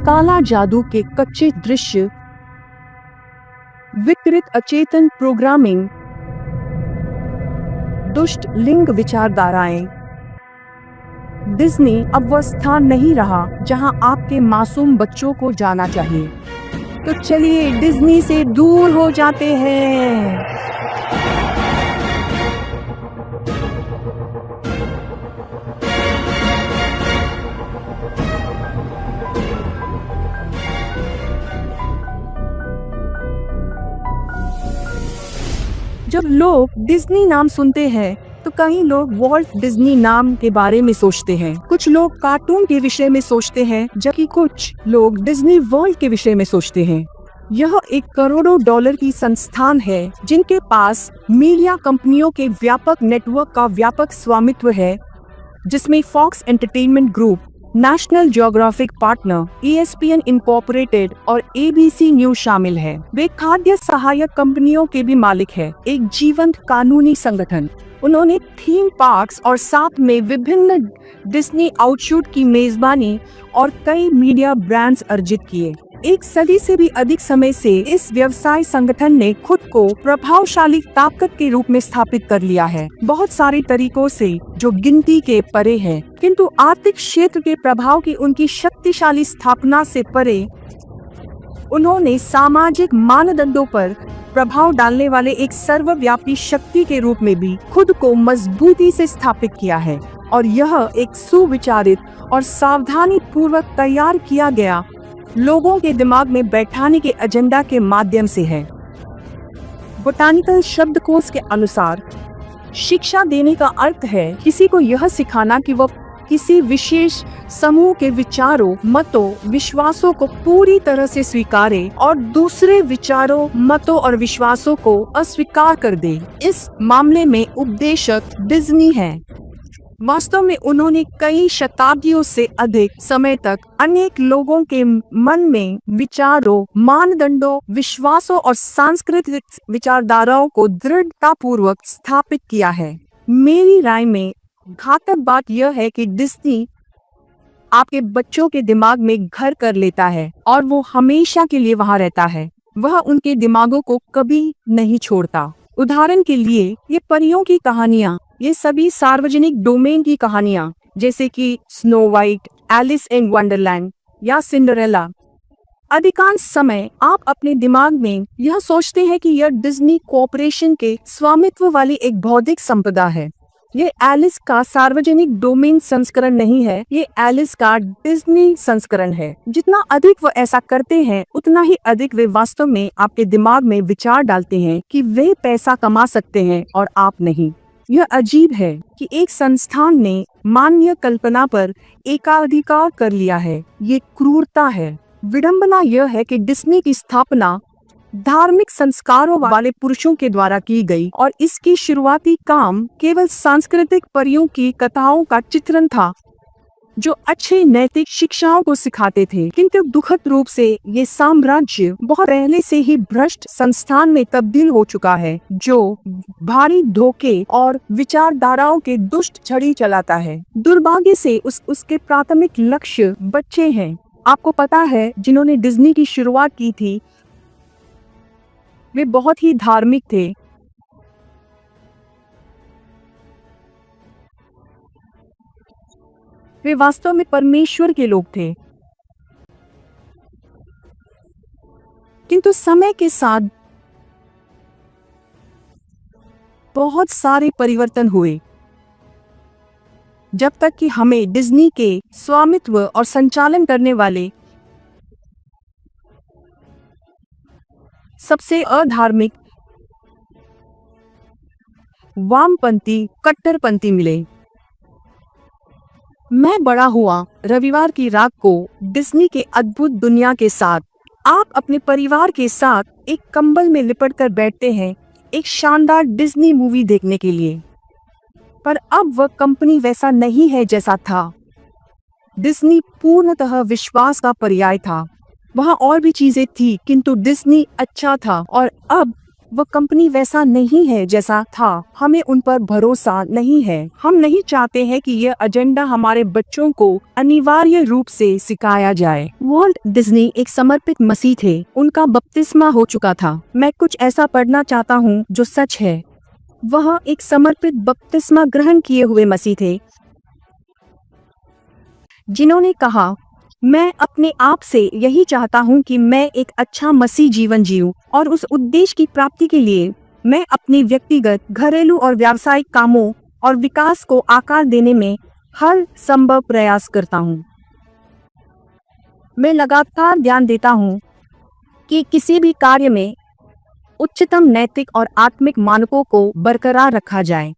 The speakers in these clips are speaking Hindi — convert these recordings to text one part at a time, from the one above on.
काला जादू के कच्चे दृश्य, विकृत अचेतन प्रोग्रामिंग, दुष्ट लिंग विचारधाराएं। डिज्नी अब वह स्थान नहीं रहा जहां आपके मासूम बच्चों को जाना चाहिए। तो चलिए डिज्नी से दूर हो जाते हैं। जब लोग डिज्नी नाम सुनते हैं तो कई लोग वॉल्ट डिज्नी नाम के बारे में सोचते हैं, कुछ लोग कार्टून के विषय में सोचते हैं, जबकि कुछ लोग डिज्नी वर्ल्ड के विषय में सोचते हैं। यह एक करोड़ों डॉलर की संस्थान है जिनके पास मीडिया कंपनियों के व्यापक नेटवर्क का व्यापक स्वामित्व है, जिसमें Fox Entertainment Group, National Geographic partner, ESPN incorporated और ABC न्यूज शामिल है। वे खाद्य सहायक कंपनियों के भी मालिक है, एक जीवंत कानूनी संगठन। उन्होंने थीम पार्क्स और साथ में विभिन्न डिज्नी आउटशूट की मेजबानी और कई मीडिया ब्रांड्स अर्जित किए। एक सदी से भी अधिक समय से इस व्यवसाय संगठन ने खुद को प्रभावशाली ताकत के रूप में स्थापित कर लिया है, बहुत सारे तरीकों से जो गिनती के परे है। किंतु आर्थिक क्षेत्र के प्रभाव की उनकी शक्तिशाली स्थापना से परे, उन्होंने सामाजिक मानदंडों पर प्रभाव डालने वाले एक सर्वव्यापी शक्ति के रूप में भी खुद को मजबूती से स्थापित किया है, और यह एक सुविचारित और सावधानी पूर्वक तैयार किया गया लोगों के दिमाग में बैठाने के एजेंडा के माध्यम से है। बोटानिकल शब्दकोश के अनुसार शिक्षा देने का अर्थ है किसी को यह सिखाना कि वह किसी विशेष समूह के विचारों, मतों, विश्वासों को पूरी तरह से स्वीकारे और दूसरे विचारों, मतों और विश्वासों को अस्वीकार कर दे। इस मामले में उपदेशक डिज्नी है। वास्तव में उन्होंने कई शताब्दियों से अधिक समय तक अनेक लोगों के मन में विचारों, मानदंडों, विश्वासों और सांस्कृतिक विचारधाराओं को दृढ़तापूर्वक स्थापित किया है। मेरी राय में घातक बात यह है कि डिज्नी आपके बच्चों के दिमाग में घर कर लेता है और वो हमेशा के लिए वहाँ रहता है। वह उनके दिमागों को कभी नहीं छोड़ता। उदाहरण के लिए ये परियों की कहानियाँ, ये सभी सार्वजनिक डोमेन की कहानियाँ जैसे कि Snow White, Alice in Wonderland या सिंड्रेला। अधिकांश समय आप अपने दिमाग में यह सोचते हैं कि यह डिज्नी कॉर्पोरेशन के स्वामित्व वाली एक बौद्धिक संपदा है। ये एलिस का सार्वजनिक डोमेन संस्करण नहीं है, ये एलिस का डिज्नी संस्करण है। जितना अधिक वो ऐसा करते हैं, उतना ही अधिक वे वास्तव में आपके दिमाग में विचार डालते हैं कि वे पैसा कमा सकते हैं और आप नहीं। यह अजीब है कि एक संस्थान ने मानवीय कल्पना पर एकाधिकार कर लिया है। ये क्रूरता है। विडंबना यह है कि डिज्नी की स्थापना धार्मिक संस्कारों वाले पुरुषों के द्वारा की गई और इसकी शुरुआती काम केवल सांस्कृतिक परियों की कथाओं का चित्रण था जो अच्छे नैतिक शिक्षाओं को सिखाते थे। किंतु दुखद रूप से ये साम्राज्य बहुत पहले से ही भ्रष्ट संस्थान में तब्दील हो चुका है जो भारी धोखे और विचारधाराओं के दुष्ट छड़ी चलाता है। दुर्भाग्य से उसके प्राथमिक लक्ष्य बच्चे हैं। आपको पता है, जिन्होंने डिज्नी की शुरुआत की थी वे बहुत ही धार्मिक थे। वे वास्तव में परमेश्वर के लोग थे। किंतु समय के साथ बहुत सारे परिवर्तन हुए, जब तक कि हमें डिज्नी के स्वामित्व और संचालन करने वाले सबसे अधार्मिक, वामपंथी, कट्टरपंथी मिले। मैं बड़ा हुआ रविवार की रात को डिज्नी के अद्भुत दुनिया के साथ। आप अपने परिवार के साथ एक कंबल में लिपट कर बैठते हैं एक शानदार डिज्नी मूवी देखने के लिए। पर अब वह कंपनी वैसा नहीं है जैसा था। डिज्नी पूर्णतः विश्वास का पर्याय था। वहाँ और भी चीजें थी, किंतु डिज्नी अच्छा था। और अब वह कंपनी वैसा नहीं है जैसा था। हमें उन पर भरोसा नहीं है। हम नहीं चाहते हैं कि यह एजेंडा हमारे बच्चों को अनिवार्य रूप से सिखाया जाए। वॉल्ट डिज्नी एक समर्पित मसीह थे। उनका बपतिस्मा हो चुका था। मैं कुछ ऐसा पढ़ना चाहता हूँ जो सच है। वह एक समर्पित बपतिस्मा ग्रहण किए हुए मसीह थे, जिन्होंने कहा, मैं अपने आप से यही चाहता हूँ कि मैं एक अच्छा मसीह जीवन जीऊं और उस उद्देश्य की प्राप्ति के लिए मैं अपने व्यक्तिगत, घरेलू और व्यावसायिक कामों और विकास को आकार देने में हर संभव प्रयास करता हूँ। मैं लगातार ध्यान देता हूँ कि किसी भी कार्य में उच्चतम नैतिक और आत्मिक मानकों को बरकरार रखा जाए।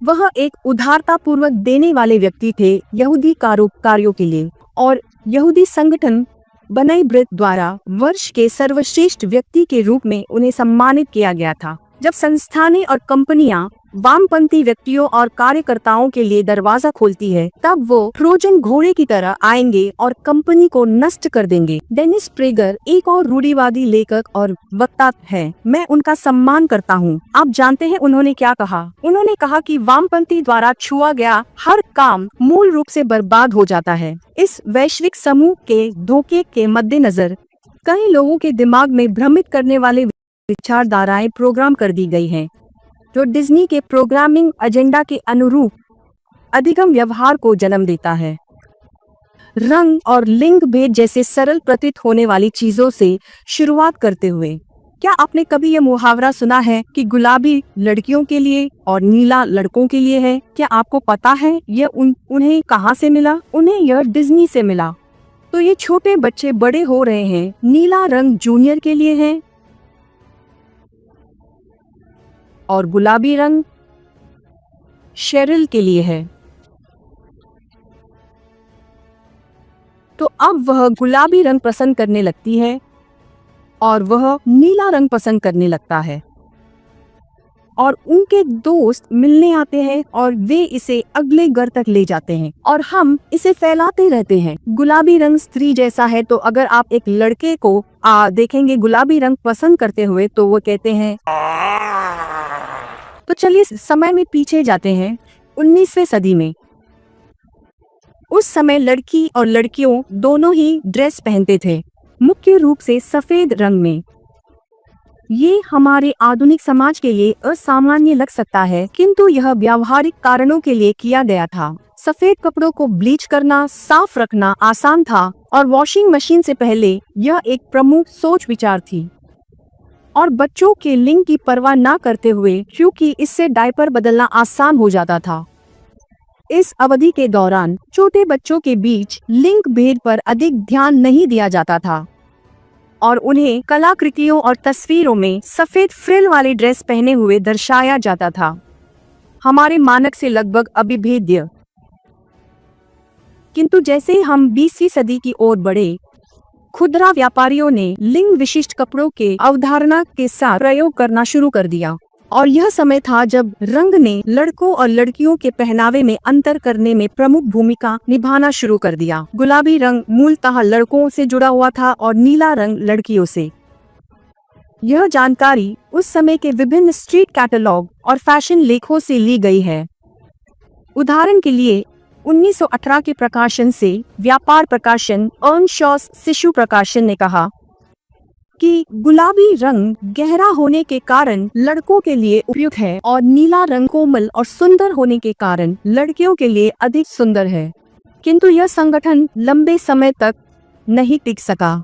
वह एक उदारतापूर्वक देने वाले व्यक्ति थे यहूदी कार्यों के लिए, और यहूदी संगठन बनाई ब्रिथ द्वारा वर्ष के सर्वश्रेष्ठ व्यक्ति के रूप में उन्हें सम्मानित किया गया था। जब संस्थानें और कंपनियां वामपंथी व्यक्तियों और कार्यकर्ताओं के लिए दरवाजा खोलती है, तब वो ट्रोजन घोड़े की तरह आएंगे और कंपनी को नष्ट कर देंगे। डेनिस प्रेगर एक और रूढ़िवादी लेखक और वक्ता है। मैं उनका सम्मान करता हूँ। आप जानते हैं उन्होंने क्या कहा? उन्होंने कहा कि वामपंथी द्वारा छुआ गया हर काम मूल रूप से बर्बाद हो जाता है। इस वैश्विक समूह के धोखे के मद्देनजर कई लोगों के दिमाग में भ्रमित करने वाले विचारधाराएं प्रोग्राम कर दी गई हैं, जो डिज्नी के प्रोग्रामिंग एजेंडा के अनुरूप अधिगम व्यवहार को जन्म देता है। रंग और लिंग भेद जैसे सरल प्रतीत होने वाली चीजों से शुरुआत करते हुए, क्या आपने कभी यह मुहावरा सुना है कि गुलाबी लड़कियों के लिए और नीला लड़कों के लिए है? क्या आपको पता है यह उन्हें कहां से मिला? उन्हें यह डिज्नी से मिला। तो ये छोटे बच्चे बड़े हो रहे हैं। नीला रंग जूनियर के लिए है और गुलाबी रंग शेरिल के लिए है। तो अब वह गुलाबी रंग पसंद करने लगती है और वह नीला रंग पसंद करने लगता है, और उनके दोस्त मिलने आते हैं और वे इसे अगले घर तक ले जाते हैं और हम इसे फैलाते रहते हैं। गुलाबी रंग स्त्री जैसा है, तो अगर आप एक लड़के को देखेंगे गुलाबी रंग पसंद करते हुए, तो वो कहते हैं। तो चलिए समय में पीछे जाते हैं 19वीं सदी में। उस समय लड़की और लड़कियों दोनों ही ड्रेस पहनते थे, मुख्य रूप से सफेद रंग में। ये हमारे आधुनिक समाज के लिए असामान्य लग सकता है, किंतु यह व्यावहारिक कारणों के लिए किया गया था। सफेद कपड़ों को ब्लीच करना, साफ रखना आसान था और वॉशिंग मशीन से पहले यह एक प्रमुख सोच विचार थी। और बच्चों के लिंग की परवाह न करते हुए, क्योंकि इससे डायपर बदलना आसान हो जाता था। इस अवधि के दौरान छोटे बच्चों के बीच लिंग भेद पर अधिक ध्यान नहीं दिया जाता था और उन्हें कलाकृतियों और तस्वीरों में सफेद फ्रिल वाले ड्रेस पहने हुए दर्शाया जाता था, हमारे मानक से लगभग अभिभेद्य। किंतु जैसे ही हम 20वीं सदी की ओर बढ़े, खुदरा व्यापारियों ने लिंग विशिष्ट कपड़ों के अवधारणा के साथ प्रयोग करना शुरू कर दिया, और यह समय था जब रंग ने लड़कों और लड़कियों के पहनावे में अंतर करने में प्रमुख भूमिका निभाना शुरू कर दिया। गुलाबी रंग मूलतः लड़कों से जुड़ा हुआ था और नीला रंग लड़कियों से। यह जानकारी उस समय के विभिन्न स्ट्रीट कैटलॉग और फैशन लेखों से ली गई है। उदाहरण के लिए 1918 के प्रकाशन से व्यापार प्रकाशन अर्नशॉस शिशु प्रकाशन ने कहा कि गुलाबी रंग गहरा होने के कारण लड़कों के लिए उपयुक्त है और नीला रंग कोमल और सुंदर होने के कारण लड़कियों के लिए अधिक सुंदर है। किंतु यह संगठन लंबे समय तक नहीं टिक सका।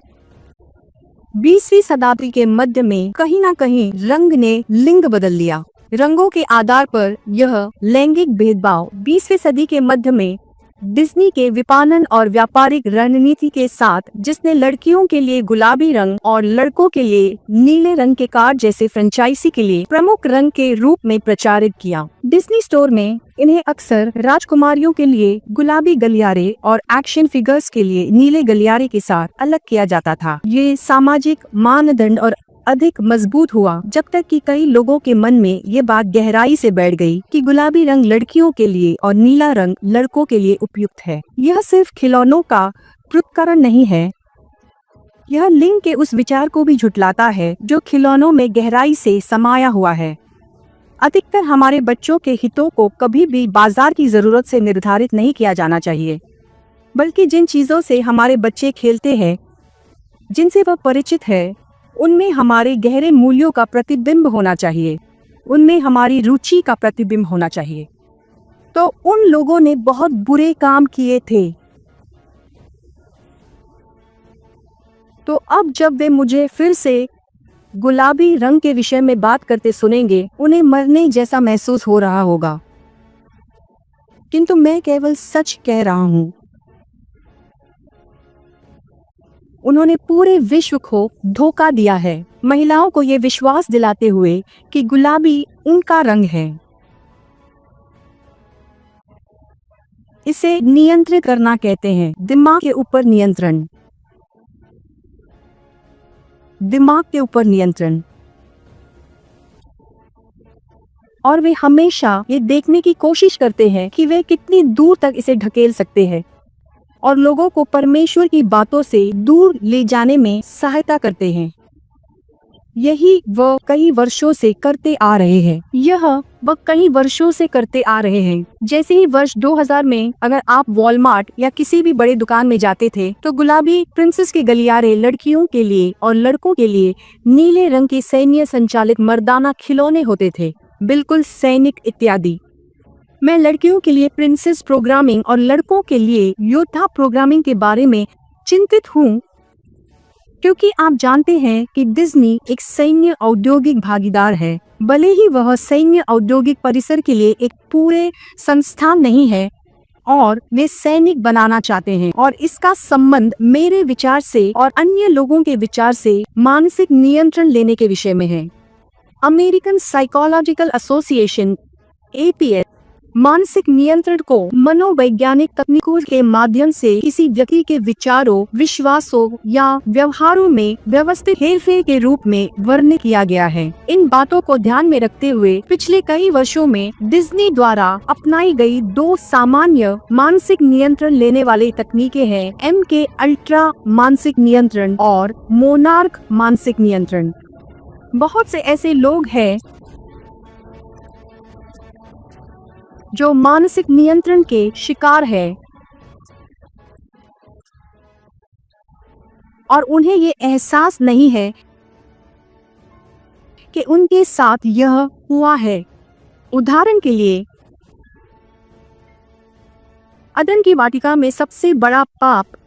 20वीं शताब्दी के मध्य में कहीं न कहीं रंग ने लिंग बदल लिया। रंगों के आधार पर यह लैंगिक भेदभाव 20वीं सदी के मध्य में डिज्नी के विपणन और व्यापारिक रणनीति के साथ, जिसने लड़कियों के लिए गुलाबी रंग और लड़कों के लिए नीले रंग के कार जैसे फ्रेंचाइजी के लिए प्रमुख रंग के रूप में प्रचारित किया। डिज्नी स्टोर में इन्हें अक्सर राजकुमारियों के लिए गुलाबी गलियारे और एक्शन फिगर्स के लिए नीले गलियारे के साथ अलग किया जाता था। ये सामाजिक मानदंड और अधिक मजबूत हुआ, जब तक कि कई लोगों के मन में ये बात गहराई से बैठ गई कि गुलाबी रंग लड़कियों के लिए और नीला रंग लड़कों के लिए उपयुक्त है। यह सिर्फ खिलौनों का पृथक्करण नहीं है, यह लिंग के उस विचार को भी झुठलाता है जो खिलौनों में गहराई से समाया हुआ है। अधिकतर हमारे बच्चों के हितों को कभी भी बाजार की जरूरत से निर्धारित नहीं किया जाना चाहिए, बल्कि जिन चीजों से हमारे बच्चे खेलते हैं, जिनसे वह परिचित है, उनमें हमारे गहरे मूल्यों का प्रतिबिंब होना चाहिए, उनमें हमारी रुचि का प्रतिबिंब होना चाहिए। तो उन लोगों ने बहुत बुरे काम किए थे। तो अब जब वे मुझे फिर से गुलाबी रंग के विषय में बात करते सुनेंगे, उन्हें मरने जैसा महसूस हो रहा होगा, किंतु मैं केवल सच कह रहा हूं। उन्होंने पूरे विश्व को धोखा दिया है, महिलाओं को यह विश्वास दिलाते हुए कि गुलाबी उनका रंग है। इसे नियंत्रित करना कहते हैं, दिमाग के ऊपर नियंत्रण, दिमाग के ऊपर नियंत्रण। और वे हमेशा ये देखने की कोशिश करते हैं कि वे कितनी दूर तक इसे ढकेल सकते हैं और लोगों को परमेश्वर की बातों से दूर ले जाने में सहायता करते हैं। यही वह कई वर्षों से करते आ रहे हैं। जैसे ही वर्ष 2000 में अगर आप वॉलमार्ट या किसी भी बड़े दुकान में जाते थे तो गुलाबी प्रिंसेस के गलियारे लड़कियों के लिए और लड़कों के लिए नीले रंग के सैन्य संचालित मर्दाना खिलौने होते थे, बिल्कुल सैनिक इत्यादि। मैं लड़कियों के लिए प्रिंसेस प्रोग्रामिंग और लड़कों के लिए योद्धा प्रोग्रामिंग के बारे में चिंतित हूँ, क्योंकि आप जानते हैं कि डिज्नी एक सैन्य औद्योगिक भागीदार है। भले ही वह सैन्य औद्योगिक परिसर के लिए एक पूरे संस्थान नहीं है, और वे सैनिक बनाना चाहते हैं, और इसका संबंध मेरे विचार से और अन्य लोगों के विचार से मानसिक नियंत्रण लेने के विषय में है। अमेरिकन साइकोलॉजिकल एसोसिएशन APS मानसिक नियंत्रण को मनोवैज्ञानिक तकनीकों के माध्यम से किसी व्यक्ति के विचारों, विश्वासों या व्यवहारों में व्यवस्थित हेरफेर के रूप में वर्णित किया गया है। इन बातों को ध्यान में रखते हुए पिछले कई वर्षों में डिज्नी द्वारा अपनाई गई 2 सामान्य मानसिक नियंत्रण लेने वाली तकनीकें हैं, MK अल्ट्रा मानसिक नियंत्रण और मोनार्क मानसिक नियंत्रण। बहुत से ऐसे लोग हैं जो मानसिक नियंत्रण के शिकार है और उन्हें ये एहसास नहीं है कि उनके साथ यह हुआ है। उदाहरण के लिए, अदन की वाटिका में सबसे बड़ा पाप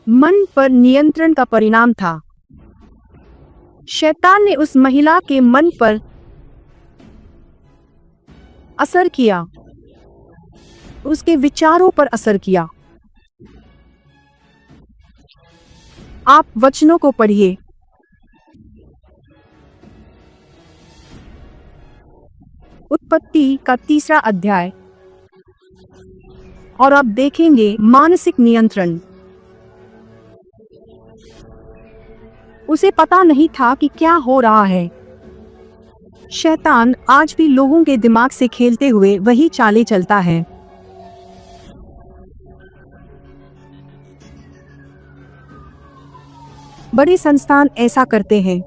मन पर नियंत्रण का परिणाम था। शैतान ने उस महिला के मन पर असर किया, उसके विचारों पर असर किया। आप वचनों को पढ़िए। उत्पत्ति का 3 अध्याय, और आप देखेंगे मानसिक नियंत्रण। उसे पता नहीं था कि क्या हो रहा है। शैतान आज भी लोगों के दिमाग से खेलते हुए वही चालें चलता है। बड़े संस्थान ऐसा करते हैं,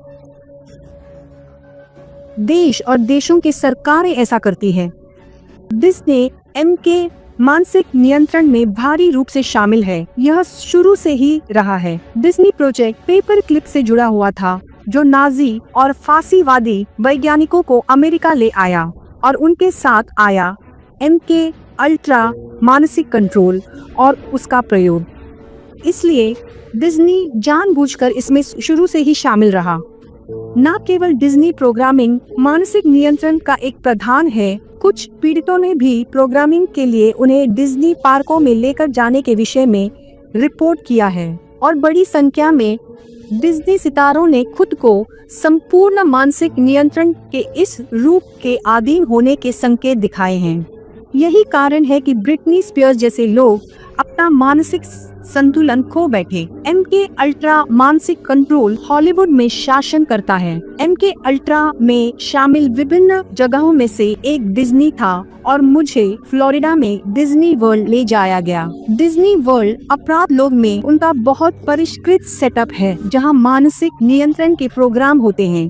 देश और देशों की सरकारें ऐसा करती हैं। डिज्नी MK मानसिक नियंत्रण में भारी रूप से शामिल है। यह शुरू से ही रहा है। डिज्नी प्रोजेक्ट पेपर क्लिप से जुड़ा हुआ था, जो नाजी और फांसीवादी वैज्ञानिकों को अमेरिका ले आया, और उनके साथ आया MK अल्ट्रा मानसिक कंट्रोल और उसका प्रयोग। इसलिए डिज्नी जानबूझकर इसमें शुरू से ही शामिल रहा। न केवल डिज्नी प्रोग्रामिंग मानसिक नियंत्रण का एक प्रधान है, कुछ पीड़ितों ने भी प्रोग्रामिंग के लिए उन्हें डिज्नी पार्कों में लेकर जाने के विषय में रिपोर्ट किया है, और बड़ी संख्या में डिज्नी सितारों ने खुद को संपूर्ण मानसिक नियंत्रण के इस रूप के अधीन होने के संकेत दिखाए हैं। यही कारण है कि ब्रिटनी स्पीयर्स जैसे लोग अपना मानसिक संतुलन खो बैठे। MK अल्ट्रा मानसिक कंट्रोल हॉलीवुड में शासन करता है। MK अल्ट्रा में शामिल विभिन्न जगहों में से एक डिज्नी था और मुझे फ्लोरिडा में डिज्नी वर्ल्ड ले जाया गया। डिज्नी वर्ल्ड अपराध लोग में उनका बहुत परिष्कृत सेटअप है, जहां मानसिक नियंत्रण के प्रोग्राम होते हैं।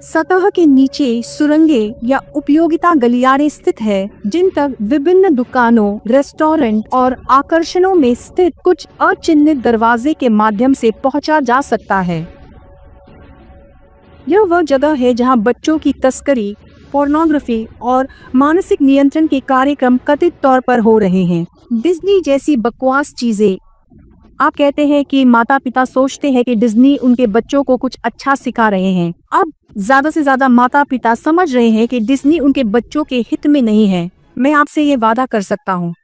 सतह के नीचे सुरंगे या उपयोगिता गलियारे स्थित है, जिन तक विभिन्न दुकानों, रेस्टोरेंट और आकर्षणों में स्थित कुछ अचिन्हित दरवाजे के माध्यम से पहुंचा जा सकता है। यह वह जगह है जहां बच्चों की तस्करी, पोर्नोग्राफी और मानसिक नियंत्रण के कार्यक्रम कथित तौर पर हो रहे हैं। डिज्नी जैसी बकवास चीजें। आप कहते हैं कि माता पिता सोचते हैं कि डिज्नी उनके बच्चों को कुछ अच्छा सिखा रहे हैं। अब ज्यादा से ज्यादा माता पिता समझ रहे हैं कि डिज्नी उनके बच्चों के हित में नहीं है। मैं आपसे ये वादा कर सकता हूँ।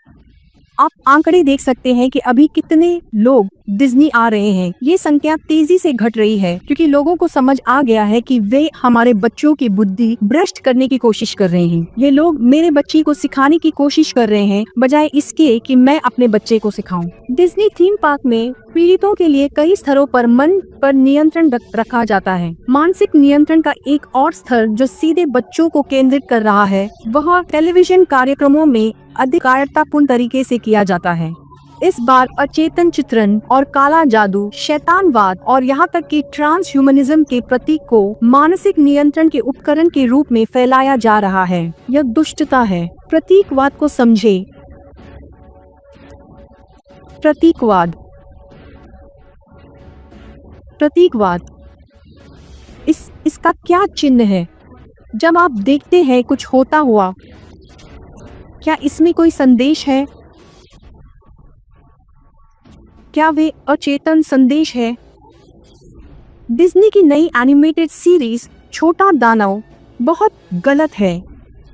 आप आंकड़े देख सकते हैं कि अभी कितने लोग डिज्नी आ रहे हैं। ये संख्या तेजी से घट रही है क्योंकि लोगों को समझ आ गया है कि वे हमारे बच्चों की बुद्धि भ्रष्ट करने की कोशिश कर रहे हैं। ये लोग मेरे बच्ची को सिखाने की कोशिश कर रहे हैं बजाय इसके कि मैं अपने बच्चे को सिखाऊं। डिज्नी थीम पार्क में पीड़ितों के लिए कई स्तरों पर मन पर नियंत्रण रखा जाता है। मानसिक नियंत्रण का एक और स्तर जो सीधे बच्चों को केंद्रित कर रहा है, वह टेलीविजन कार्यक्रमों में अधिक कायरतापूर्ण तरीके से किया जाता है। इस बार अचेतन चित्रण और काला जादू, शैतानवाद और यहाँ तक कि ट्रांस ह्यूमनिज्म के प्रतीक को मानसिक नियंत्रण के उपकरण के रूप में फैलाया जा रहा है। यह दुष्टता है। प्रतीकवाद को समझे। प्रतीकवाद इसका क्या चिन्ह है? जब आप देखते हैं कुछ होता हुआ, क्या इसमें कोई संदेश है? क्या वे अचेतन संदेश है? डिज्नी की नई एनिमेटेड सीरीज छोटा दानव बहुत गलत है।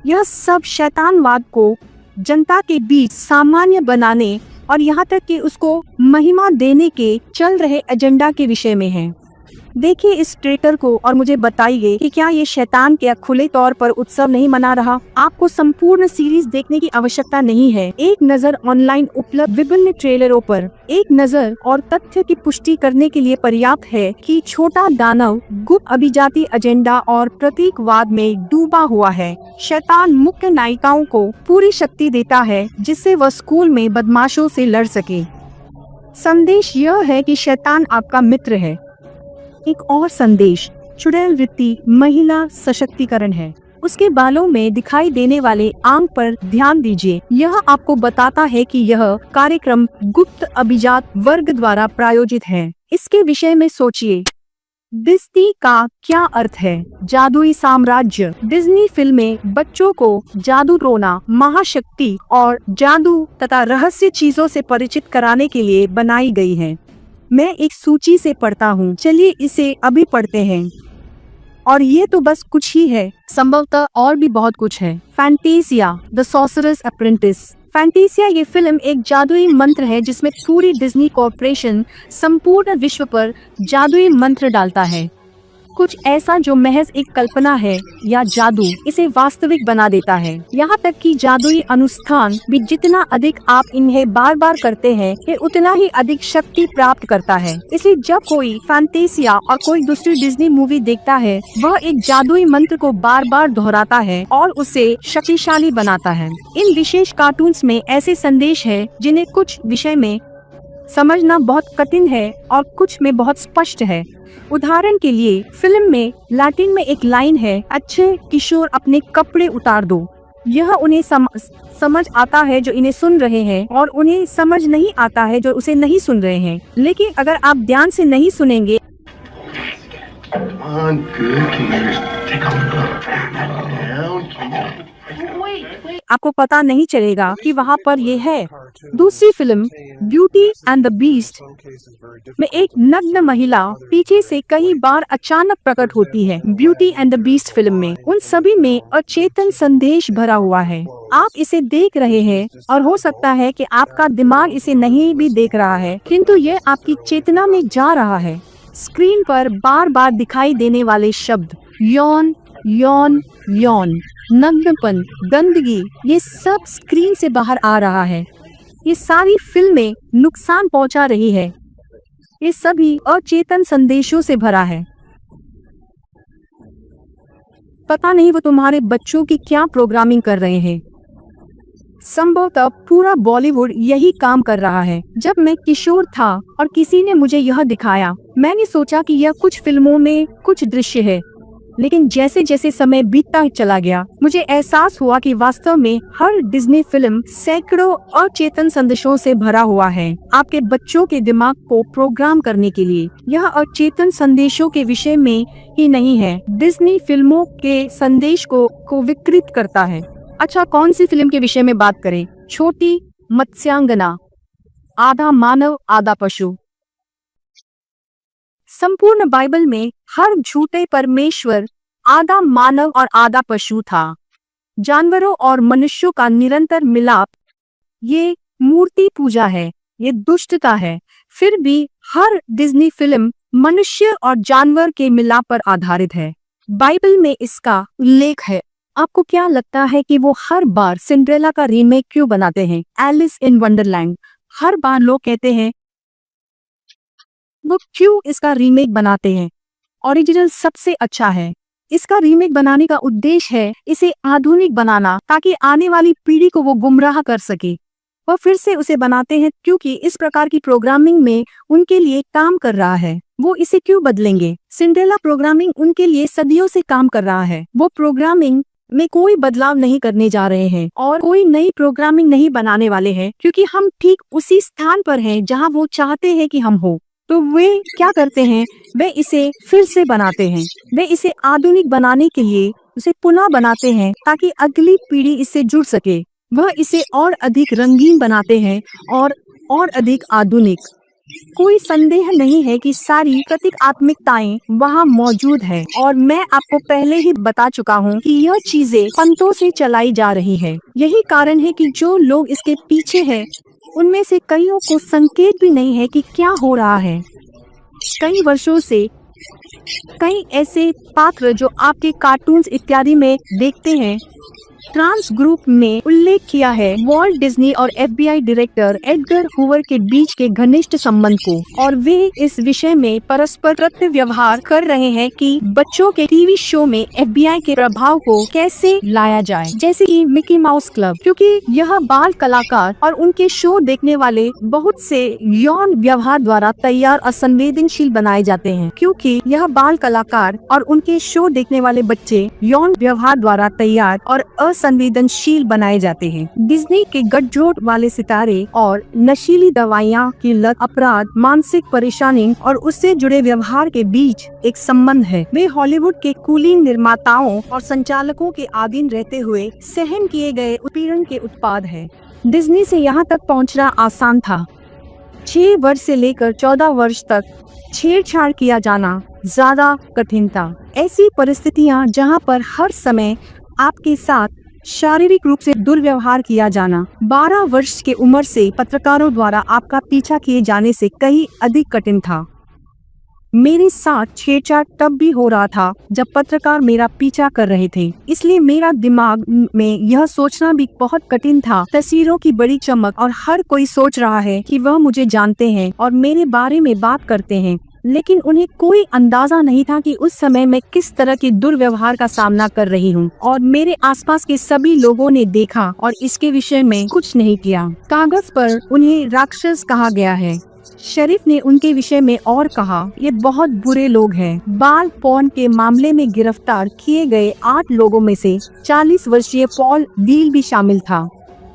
यह सब शैतानवाद को जनता के बीच सामान्य बनाने और यहाँ तक कि उसको महिमा देने के चल रहे एजेंडा के विषय में है। देखिए इस ट्रेलर को और मुझे बताइए कि क्या ये शैतान क्या खुले तौर पर उत्सव नहीं मना रहा। आपको संपूर्ण सीरीज देखने की आवश्यकता नहीं है। एक नजर ऑनलाइन उपलब्ध विभिन्न ट्रेलरों पर एक नजर और तथ्य की पुष्टि करने के लिए पर्याप्त है कि छोटा दानव गुप्त अभिजाती एजेंडा और प्रतीकवाद में डूबा हुआ है। शैतान मुख्य नायिकाओं को पूरी शक्ति देता है जिससे वह स्कूल में बदमाशों से लड़ सके। संदेश यह है कि शैतान आपका मित्र है। एक और संदेश चुड़ैल वृत्ति महिला सशक्तिकरण है। उसके बालों में दिखाई देने वाले आंख पर ध्यान दीजिए। यह आपको बताता है कि यह कार्यक्रम गुप्त अभिजात वर्ग द्वारा प्रायोजित है। इसके विषय में सोचिए। डिज्नी का क्या अर्थ है? जादुई साम्राज्य। डिज्नी फिल्में बच्चों को जादू टोना, महाशक्ति और जादू तथा रहस्य चीजों से परिचित कराने के लिए बनाई गई है। मैं एक सूची से पढ़ता हूँ, चलिए इसे अभी पढ़ते हैं। और ये तो बस कुछ ही है, संभवतः और भी बहुत कुछ है। Fantasia the sorcerers apprentice. Fantasia ये फिल्म एक जादुई मंत्र है जिसमें पूरी डिज्नी कॉर्पोरेशन संपूर्ण विश्व पर जादुई मंत्र डालता है। कुछ ऐसा जो महज एक कल्पना है या जादू इसे वास्तविक बना देता है। यहाँ तक कि जादुई अनुष्ठान भी जितना अधिक आप इन्हें बार बार करते हैं, ये उतना ही अधिक शक्ति प्राप्त करता है। इसलिए जब कोई फैंटेसिया और कोई दूसरी डिज्नी मूवी देखता है, वह एक जादुई मंत्र को बार बार दोहराता है और उसे शक्तिशाली बनाता है। इन विशेष कार्टून्स में ऐसे संदेश है जिन्हें कुछ विषय में समझना बहुत कठिन है और कुछ में बहुत स्पष्ट है। उदाहरण के लिए फिल्म में लैटिन में एक लाइन है, अच्छे किशोर अपने कपड़े उतार दो। यह उन्हें समझ आता है जो इन्हें सुन रहे हैं और उन्हें समझ नहीं आता है जो उसे नहीं सुन रहे हैं। लेकिन अगर आप ध्यान से नहीं सुनेंगे आपको पता नहीं चलेगा कि वहाँ पर ये है। दूसरी film beauty and the beast में एक नग्न महिला पीछे से कई बार अचानक प्रकट होती है। Beauty and the beast film में उन सभी में अचेतन संदेश भरा हुआ है। आप इसे देख रहे हैं और हो सकता है कि आपका दिमाग इसे नहीं भी देख रहा है, किंतु ये आपकी चेतना में जा रहा है। स्क्रीन पर बार बार दिखाई देने वाले शब्द यौन, यौन, यौन, नग्नपन, गंदगी, ये सब स्क्रीन से बाहर आ रहा है। ये सारी फिल्में नुकसान पहुंचा रही है। ये सभी अचेतन संदेशों से भरा है। पता नहीं वो तुम्हारे बच्चों की क्या प्रोग्रामिंग कर रहे हैं। संभवतः पूरा बॉलीवुड यही काम कर रहा है। जब मैं किशोर था और किसी ने मुझे यह दिखाया, मैंने सोचा कि यह कुछ फिल्मों में कुछ दृश्य है, लेकिन जैसे जैसे समय बीतता चला गया, मुझे एहसास हुआ कि वास्तव में हर डिज्नी फिल्म सैकड़ों अचेतन संदेशों से भरा हुआ है, आपके बच्चों के दिमाग को प्रोग्राम करने के लिए। यह अचेतन संदेशों के विषय में ही नहीं है, डिज्नी फिल्मों के संदेश को विकृत करता है। अच्छा, कौन सी फिल्म के विषय में बात करें? छोटी मत्स्यांगना, आधा मानव आधा पशु। संपूर्ण बाइबल में हर झूठे परमेश्वर आधा मानव और आधा पशु था। जानवरों और मनुष्यों का निरंतर मिलाप, ये मूर्ति पूजा है, ये दुष्टता है। फिर भी हर डिज्नी फिल्म मनुष्य और जानवर के मिलाप पर आधारित है। बाइबल में इसका उल्लेख है। आपको क्या लगता है कि वो हर बार सिंड्रेला का रीमेक क्यों बनाते हैं? एलिस इन वंडरलैंड, हर बार लोग कहते हैं वो क्यों इसका रीमेक बनाते हैं? ओरिजिनल सबसे अच्छा है। इसका रीमेक बनाने का उद्देश्य है इसे आधुनिक बनाना, ताकि आने वाली पीढ़ी को वो गुमराह कर सके। वह फिर से उसे बनाते हैं क्योंकि इस प्रकार की प्रोग्रामिंग में उनके लिए काम कर रहा है। वो इसे क्यों बदलेंगे? सिंड्रेला प्रोग्रामिंग उनके लिए सदियों से काम कर रहा है। वो प्रोग्रामिंग में कोई बदलाव नहीं करने जा रहे हैं और कोई नई प्रोग्रामिंग नहीं बनाने वाले हैं, क्योंकि हम ठीक उसी स्थान पर हैं जहां वो चाहते हैं कि हम हो। तो वे क्या करते हैं? वे इसे फिर से बनाते हैं। वे इसे आधुनिक बनाने के लिए उसे पुनः बनाते हैं ताकि अगली पीढ़ी इससे जुड़ सके। वह इसे और अधिक रंगीन बनाते हैं और अधिक आधुनिक। कोई संदेह नहीं है कि सारी प्रतीकात्मकताएं वहाँ मौजूद है, और मैं आपको पहले ही बता चुका हूँ कि यह चीजें पंतों से चलाई जा रही है। यही कारण है कि जो लोग इसके पीछे हैं, उनमें से कईयों को संकेत भी नहीं है कि क्या हो रहा है। कई वर्षों से कई ऐसे पात्र जो आपके कार्टून्स इत्यादि में देखते हैं, ट्रांस ग्रुप में उल्लेख किया है वॉल्ट डिज्नी और एफबीआई डायरेक्टर एडगर हूवर के बीच के घनिष्ठ संबंध को, और वे इस विषय में परस्पर प्रत्य व्यवहार कर रहे हैं कि बच्चों के टीवी शो में एफबीआई के प्रभाव को कैसे लाया जाए, जैसे कि मिकी माउस क्लब, क्योंकि यह बाल कलाकार और उनके शो देखने वाले बहुत से यौन व्यवहार द्वारा तैयार असंवेदनशील बनाए जाते हैं। क्योंकि यह बाल कलाकार और उनके शो देखने वाले बच्चे यौन व्यवहार द्वारा तैयार और संवेदनशील बनाए जाते हैं। डिज्नी के गठजोड़ वाले सितारे और नशीली दवाइयाँ की लत, अपराध, मानसिक परेशानी और उससे जुड़े व्यवहार के बीच एक संबंध है। वे हॉलीवुड के कुलीन निर्माताओं और संचालकों के अधीन रहते हुए सहन किए गए उत्पीड़न के उत्पाद है। डिज्नी से यहाँ तक पहुँचना आसान था। 6 वर्ष से लेकर 14 वर्ष तक छेड़छाड़ किया जाना ज्यादा कठिन था। ऐसी परिस्थितियाँ जहाँ पर हर समय आपके साथ शारीरिक रूप से दुर्व्यवहार किया जाना 12 वर्ष की उम्र से पत्रकारों द्वारा आपका पीछा किए जाने से कहीं अधिक कठिन था। मेरे साथ छेड़छाड़ तब भी हो रहा था जब पत्रकार मेरा पीछा कर रहे थे, इसलिए मेरा दिमाग में यह सोचना भी बहुत कठिन था। तस्वीरों की बड़ी चमक और हर कोई सोच रहा है कि वह मुझे जानते हैं और मेरे बारे में बात करते हैं, लेकिन उन्हें कोई अंदाजा नहीं था कि उस समय मैं किस तरह के दुर्व्यवहार का सामना कर रही हूँ, और मेरे आसपास के सभी लोगों ने देखा और इसके विषय में कुछ नहीं किया। कागज पर उन्हें राक्षस कहा गया है। शरीफ ने उनके विषय में और कहा, ये बहुत बुरे लोग हैं। बाल पॉर्न के मामले में गिरफ्तार किए गए 8 लोगों में से 40 वर्षीय पॉल व्हील भी शामिल था।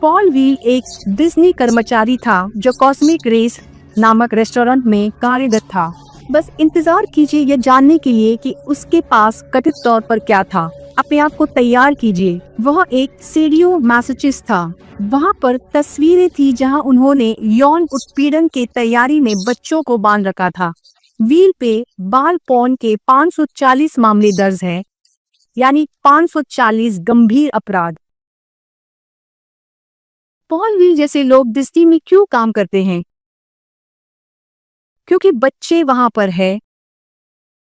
पॉल व्हील एक डिज्नी कर्मचारी था जो कॉस्मिक रेस नामक रेस्टोरेंट में कार्यरत था। बस इंतजार कीजिए यह जानने के लिए कि उसके पास कथित तौर पर क्या था। अपने आप को तैयार कीजिए। वह एक सीडियो मैसेजेस था। वहाँ पर तस्वीरें थी जहाँ उन्होंने यौन उत्पीड़न के तैयारी में बच्चों को बांध रखा था। व्हील पे बाल पॉर्न के 540 मामले दर्ज है, यानी 540 गंभीर अपराध। पॉल व्हील जैसे लोग डिज्नी में क्यों काम करते हैं? क्योंकि बच्चे वहां पर है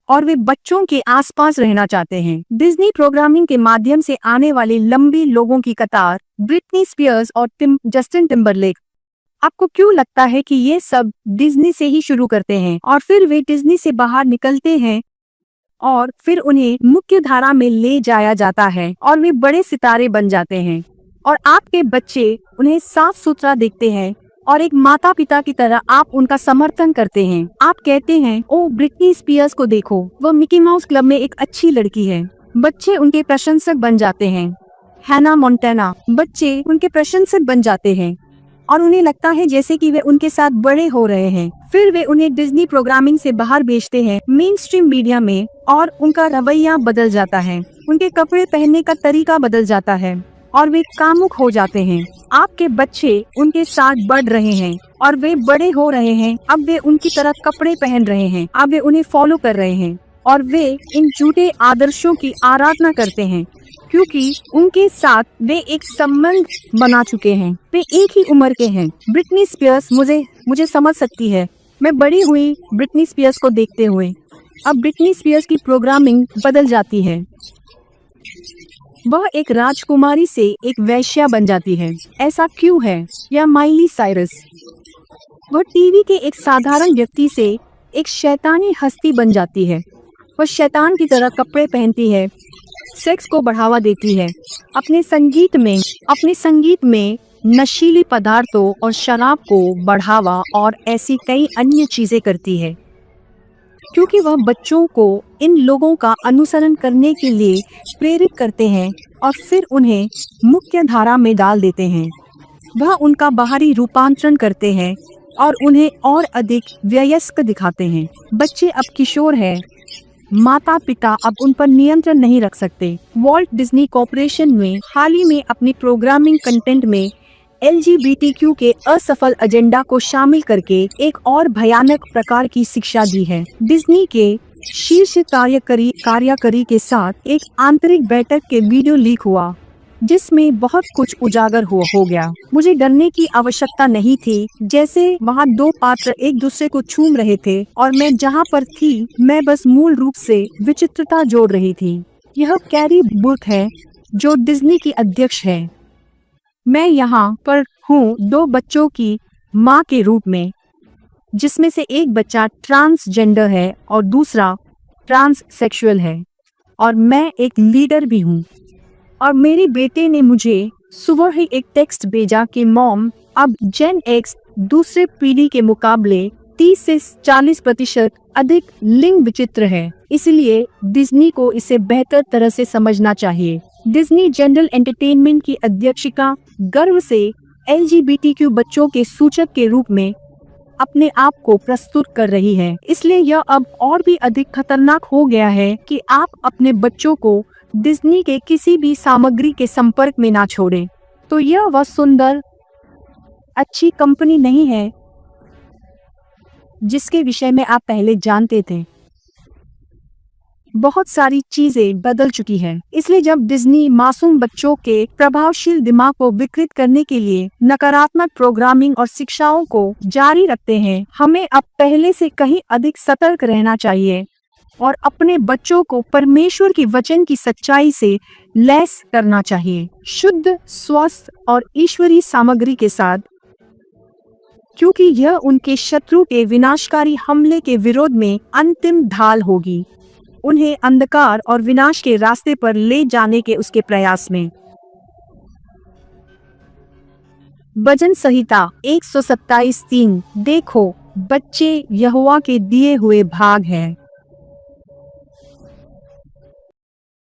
और वे बच्चों के आसपास रहना चाहते हैं। डिज्नी प्रोग्रामिंग के माध्यम से आने वाले लंबी लोगों की कतार ब्रिटनी स्पियर्स और जस्टिन टिम्बरलेक, आपको क्यों लगता है कि ये सब डिज्नी से ही शुरू करते हैं और फिर वे डिज्नी से बाहर निकलते हैं और फिर उन्हें मुख्य धारा में ले जाया जाता है और वे बड़े सितारे बन जाते हैं और आपके बच्चे उन्हें साफ सुथरा देखते हैं और एक माता पिता की तरह आप उनका समर्थन करते हैं। आप कहते हैं, ओ ब्रिटनी स्पीयर्स को देखो, वह मिकी माउस क्लब में एक अच्छी लड़की है। बच्चे उनके प्रशंसक बन जाते हैं। हैना मोंटाना, बच्चे उनके प्रशंसक बन जाते हैं और उन्हें लगता है जैसे कि वे उनके साथ बड़े हो रहे हैं। फिर वे उन्हें डिज्नी प्रोग्रामिंग से बाहर भेजते हैं मेन स्ट्रीम मीडिया में और उनका रवैया बदल जाता है, उनके कपड़े पहनने का तरीका बदल जाता है और वे कामुक हो जाते हैं। आपके बच्चे उनके साथ बढ़ रहे हैं और वे बड़े हो रहे हैं। अब वे उनकी तरह कपड़े पहन रहे हैं, अब वे उन्हें फॉलो कर रहे हैं और वे इन झूठे आदर्शों की आराधना करते हैं क्योंकि उनके साथ वे एक संबंध बना चुके हैं, वे एक ही उम्र के हैं। ब्रिटनी स्पीयर्स मुझे समझ सकती है। मैं बड़ी हुई ब्रिटनी स्पीयर्स को देखते हुए। अब ब्रिटनी स्पीयर्स की प्रोग्रामिंग बदल जाती है। वह एक राजकुमारी से एक वैश्या बन जाती है। ऐसा क्यों है? या माइली साइरस, वह टीवी के एक साधारण व्यक्ति से एक शैतानी हस्ती बन जाती है। वह शैतान की तरह कपड़े पहनती है, सेक्स को बढ़ावा देती है, अपने संगीत में नशीली पदार्थों और शराब को बढ़ावा और ऐसी कई अन्य चीजें करती है क्योंकि वह बच्चों को इन लोगों का अनुसरण करने के लिए प्रेरित करते हैं और फिर उन्हें मुख्य धारा में डाल देते हैं। वह उनका बाहरी रूपांतरण करते हैं और उन्हें और अधिक वयस्क दिखाते हैं। बच्चे अब किशोर हैं, माता पिता अब उन पर नियंत्रण नहीं रख सकते। वॉल्ट डिज्नी कॉर्पोरेशन में हाल ही में अपनी प्रोग्रामिंग कंटेंट में LGBTQ के असफल एजेंडा को शामिल करके एक और भयानक प्रकार की शिक्षा दी है। डिज्नी के शीर्ष कार्यकारी के साथ एक आंतरिक बैठक के वीडियो लीक हुआ जिसमें बहुत कुछ उजागर हो गया। मुझे डरने की आवश्यकता नहीं थी, जैसे वहाँ दो पात्र एक दूसरे को छूम रहे थे और मैं जहाँ पर थी मैं बस मूल रूप से विचित्रता जोड़ रही थी। यह कैरी बुर्क है जो डिज्नी की अध्यक्ष है। मैं यहाँ पर हूँ 2 बच्चों की माँ के रूप में, जिसमें से एक बच्चा ट्रांसजेंडर है और दूसरा ट्रांससेक्सुअल है और मैं एक लीडर भी हूँ। और मेरे बेटे ने मुझे सुबह ही एक टेक्स्ट भेजा कि मॉम, अब जेन एक्स दूसरे पीढ़ी के मुकाबले 30 से 40% अधिक लिंग विचित्र है, इसलिए डिज्नी को इसे बेहतर तरह से समझना चाहिए। डिज्नी जनरल एंटरटेनमेंट की अध्यक्षिका गर्व से LGBTQ बच्चों के सूचक के रूप में अपने आप को प्रस्तुत कर रही है। इसलिए यह अब और भी अधिक खतरनाक हो गया है कि आप अपने बच्चों को डिज्नी के किसी भी सामग्री के संपर्क में ना छोड़ें। तो यह वह सुंदर अच्छी कंपनी नहीं है जिसके विषय में आप पहले जानते थे। बहुत सारी चीजें बदल चुकी हैं। इसलिए जब डिज्नी मासूम बच्चों के प्रभावशील दिमाग को विकृत करने के लिए नकारात्मक प्रोग्रामिंग और शिक्षाओं को जारी रखते हैं, हमें अब पहले से कहीं अधिक सतर्क रहना चाहिए और अपने बच्चों को परमेश्वर की वचन की सच्चाई से लैस करना चाहिए, शुद्ध, स्वस्थ और ईश्वरीय सामग्री के साथ, क्योंकि यह उनके शत्रु के विनाशकारी हमले के विरोध में अंतिम ढाल होगी, उन्हें अंधकार और विनाश के रास्ते पर ले जाने के उसके प्रयास में। भजन संहिता 127:3। देखो, बच्चे यहोवा के दिए हुए भाग हैं।